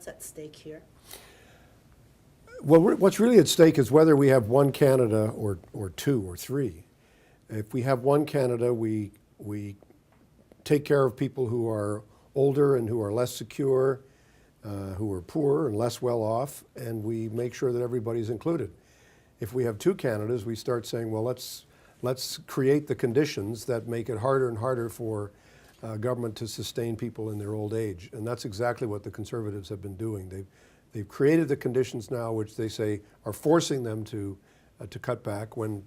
what's at stake here? Well, what's really at stake is whether we have one Canada or two or three. If we have one Canada, we take care of people who are older and who are less secure, who are poorer and less well off, and we make sure that everybody's included. If we have two Canadas, we start saying, well, let's create the conditions that make it harder and harder for government to sustain people in their old age. And that's exactly what the Conservatives have been doing. They've created the conditions now which they say are forcing them to cut back when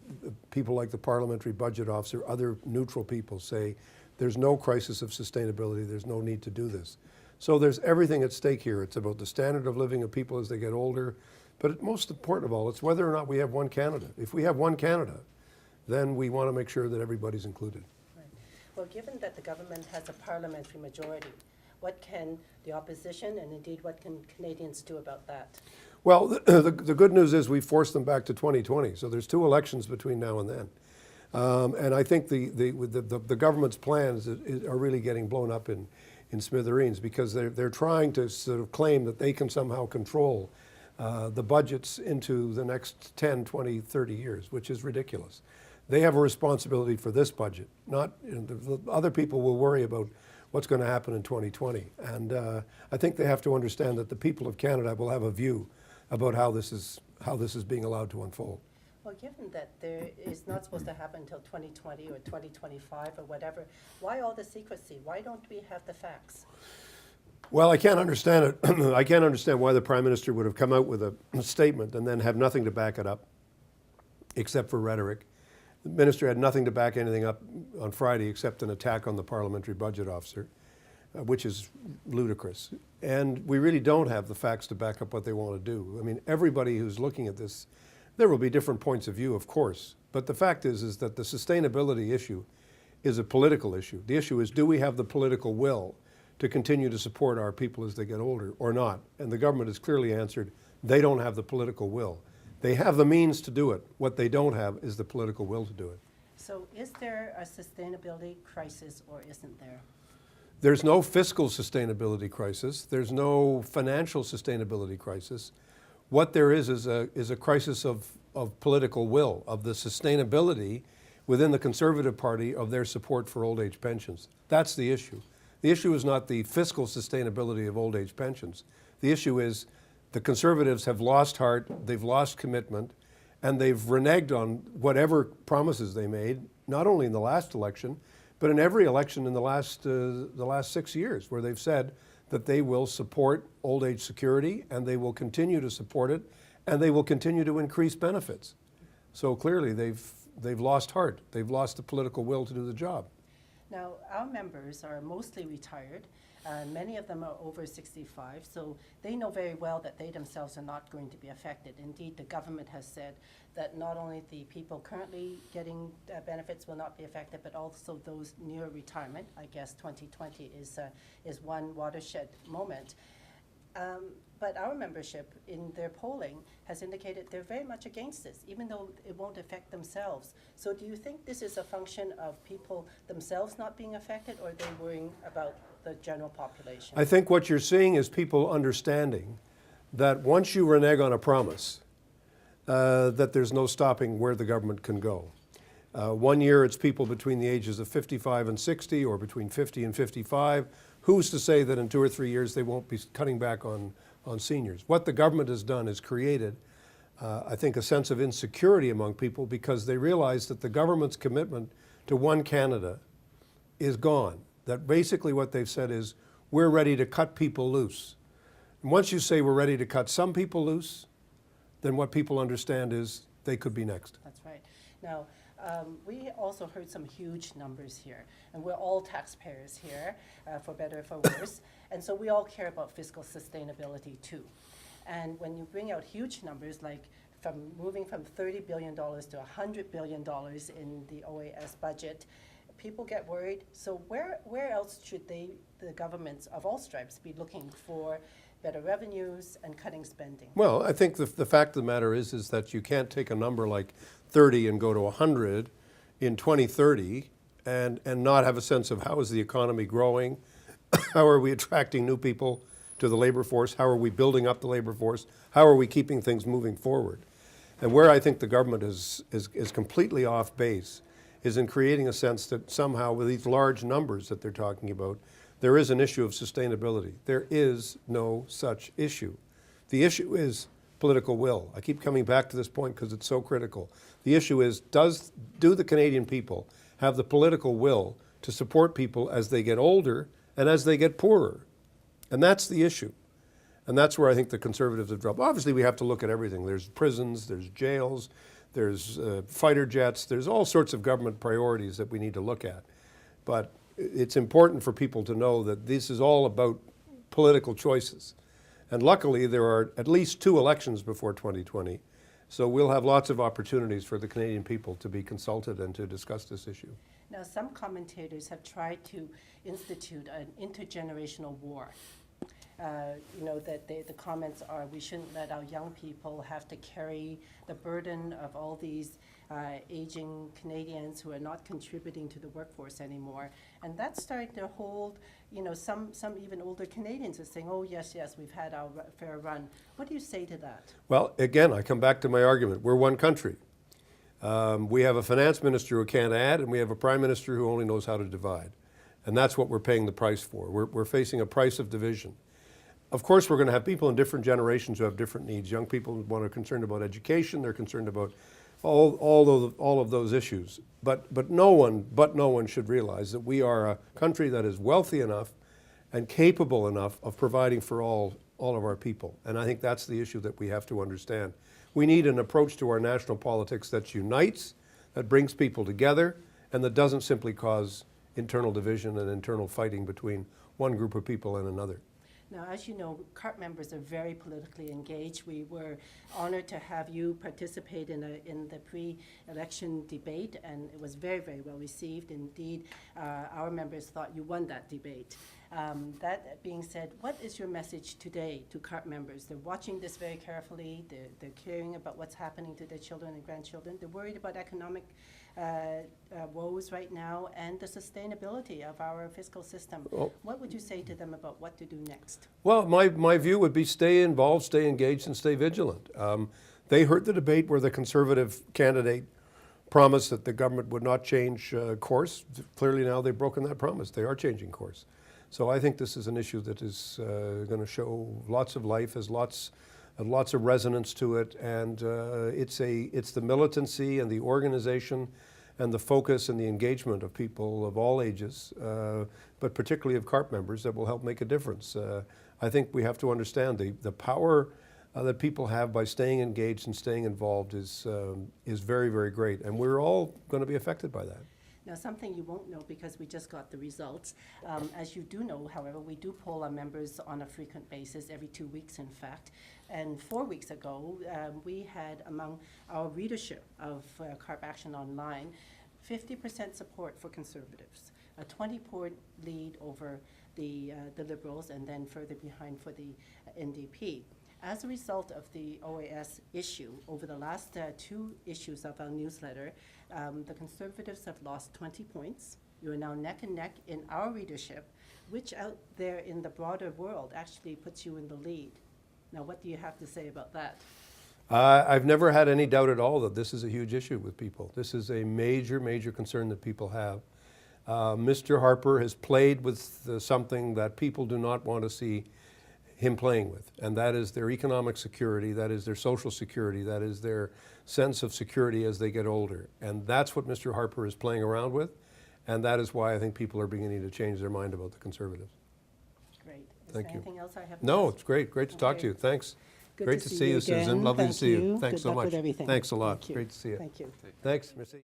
people like the Parliamentary Budget Office or other neutral people say there's no crisis of sustainability, there's no need to do this. So there's everything at stake here. It's about the standard of living of people as they get older, but most important of all, it's whether or not we have one Canada. If we have one Canada, then we want to make sure that everybody's included. Right. Well, given that the government has a parliamentary majority, what can the opposition and indeed what can Canadians do about that? Well, the good news is we forced them back to 2020, so there's 2 elections between now and then. And I think the government's plans are really getting blown up in smithereens because they're trying to sort of claim that they can somehow control the budgets into the next 10, 20, 30 years, which is ridiculous. They have a responsibility for this budget. Not the other people will worry about what's going to happen in 2020. And I think they have to understand that the people of Canada will have a view about how this is being allowed to unfold. Well, given that there is not supposed to happen until 2020 or 2025 or whatever, why all the secrecy? Why don't we have the facts? Well, I can't understand it. I can't understand why the Prime Minister would have come out with a statement and then have nothing to back it up, except for rhetoric. The Minister had nothing to back anything up on Friday except an attack on the Parliamentary Budget Officer, which is ludicrous. And we really don't have the facts to back up what they want to do. I mean, everybody who's looking at this, there will be different points of view, of course, but the fact is that the sustainability issue is a political issue. The issue is, do we have the political will to continue to support our people as they get older or not? And the government has clearly answered, they don't have the political will. They have the means to do it. What they don't have is the political will to do it. So is there a sustainability crisis or isn't there? There's no fiscal sustainability crisis. There's no financial sustainability crisis. What there is a crisis of political will, of the sustainability within the Conservative Party of their support for old age pensions. That's the issue. The issue is not the fiscal sustainability of old age pensions. The issue is the Conservatives have lost heart, they've lost commitment, and they've reneged on whatever promises they made, not only in the last election, but in every election in the last 6 years, where they've said that they will support old age security and they will continue to support it and they will continue to increase benefits. So clearly they've lost heart. They've lost the political will to do the job. Now, our members are mostly retired. Many of them are over 65, so they know very well that they themselves are not going to be affected. Indeed, the government has said that not only the people currently getting benefits will not be affected, but also those near retirement. I guess 2020 is one watershed moment. But our membership in their polling has indicated they're very much against this, even though it won't affect themselves. So do you think this is a function of people themselves not being affected, or are they worrying about the general population? I think what you're seeing is people understanding that once you renege on a promise, that there's no stopping where the government can go. 1 year it's people between the ages of 55 and 60, or between 50 and 55. Who's to say that in 2 or 3 years they won't be cutting back on seniors? What the government has done is created, I think, a sense of insecurity among people because they realize that the government's commitment to one Canada is gone. That basically what they've said is, we're ready to cut people loose. And once you say we're ready to cut some people loose, then what people understand is they could be next. That's right. Now, we also heard some huge numbers here, and we're all taxpayers here, for better or for worse, and so we all care about fiscal sustainability too. And when you bring out huge numbers, like moving from $30 billion to $100 billion in the OAS budget, people get worried. So where else should the governments of all stripes be looking for better revenues and cutting spending? Well, I think the fact of the matter is that you can't take a number like 30 and go to 100 in 2030 and not have a sense of how is the economy growing, how are we attracting new people to the labor force? How are we building up the labor force? How are we keeping things moving forward? And where I think the government is completely off base is in creating a sense that somehow with these large numbers that they're talking about, there is an issue of sustainability. There is no such issue. The issue is political will. I keep coming back to this point because it's so critical. The issue is, do the Canadian people have the political will to support people as they get older and as they get poorer? And that's the issue. And that's where I think the Conservatives have dropped. Obviously, we have to look at everything. There's prisons, there's jails, there's fighter jets, there's all sorts of government priorities that we need to look at. But it's important for people to know that this is all about political choices. And luckily, there are at least 2 elections before 2020. So we'll have lots of opportunities for the Canadian people to be consulted and to discuss this issue. Now, some commentators have tried to institute an intergenerational war. You know, that the comments are, we shouldn't let our young people have to carry the burden of all these aging Canadians who are not contributing to the workforce anymore. And that's starting to hold, you know, some even older Canadians are saying, oh, yes, we've had our fair run. What do you say to that? Well, again, I come back to my argument. We're one country. We have a finance minister who can't add, and we have a prime minister who only knows how to divide. And that's what we're paying the price for. We're facing a price of division. Of course, we're going to have people in different generations who have different needs. Young people are concerned about education. They're concerned about all of those issues. But no one should realize that we are a country that is wealthy enough and capable enough of providing for all of our people. And I think that's the issue that we have to understand. We need an approach to our national politics that unites, that brings people together, and that doesn't simply cause internal division and internal fighting between one group of people and another. Now, as you know, CARP members are very politically engaged. We were honored to have you participate in the pre-election debate, and it was very, very well received. Indeed, our members thought you won that debate. That being said, what is your message today to CARP members? They're watching this very carefully. They're caring about what's happening to their children and grandchildren. They're worried about economic woes right now and the sustainability of our fiscal system. Well, what would you say to them about what to do next? Well, my view would be stay involved, stay engaged, and stay vigilant. They heard the debate where the Conservative candidate promised that the government would not change course. Clearly now they've broken that promise. They are changing course. So I think this is an issue that is going to show lots of life, has lots of resonance to it, and it's the militancy and the organization and the focus and the engagement of people of all ages, but particularly of CARP members, that will help make a difference. I think we have to understand the power that people have by staying engaged and staying involved is very, very great, and we're all going to be affected by that. Now, something you won't know because we just got the results. As you do know, however, we do poll our members on a frequent basis, every 2 weeks, in fact. And 4 weeks ago, we had among our readership of CARP Action Online, 50% support for Conservatives, a 20-point lead over the Liberals, and then further behind for the NDP. As a result of the OAS issue, over the last 2 issues of our newsletter, the Conservatives have lost 20 points. You are now neck and neck in our readership, which out there in the broader world actually puts you in the lead. Now, what do you have to say about that? I've never had any doubt at all that this is a huge issue with people. This is a major, major concern that people have. Mr. Harper has played with something that people do not want to see him playing with, and that is their economic security, that is their social security, that is their sense of security as they get older. And that's what Mr. Harper is playing around with, and that is why I think people are beginning to change their mind about the Conservatives. Great. Thank you. Anything else I have? No, it's great. Great to talk to you. Thanks. Good Great to see you, Susan. again. Lovely Thank to see you. you. Thanks Good so luck much. with everything. Thanks a lot. Thank you. Great to see you. Thank you. Thanks. Merci.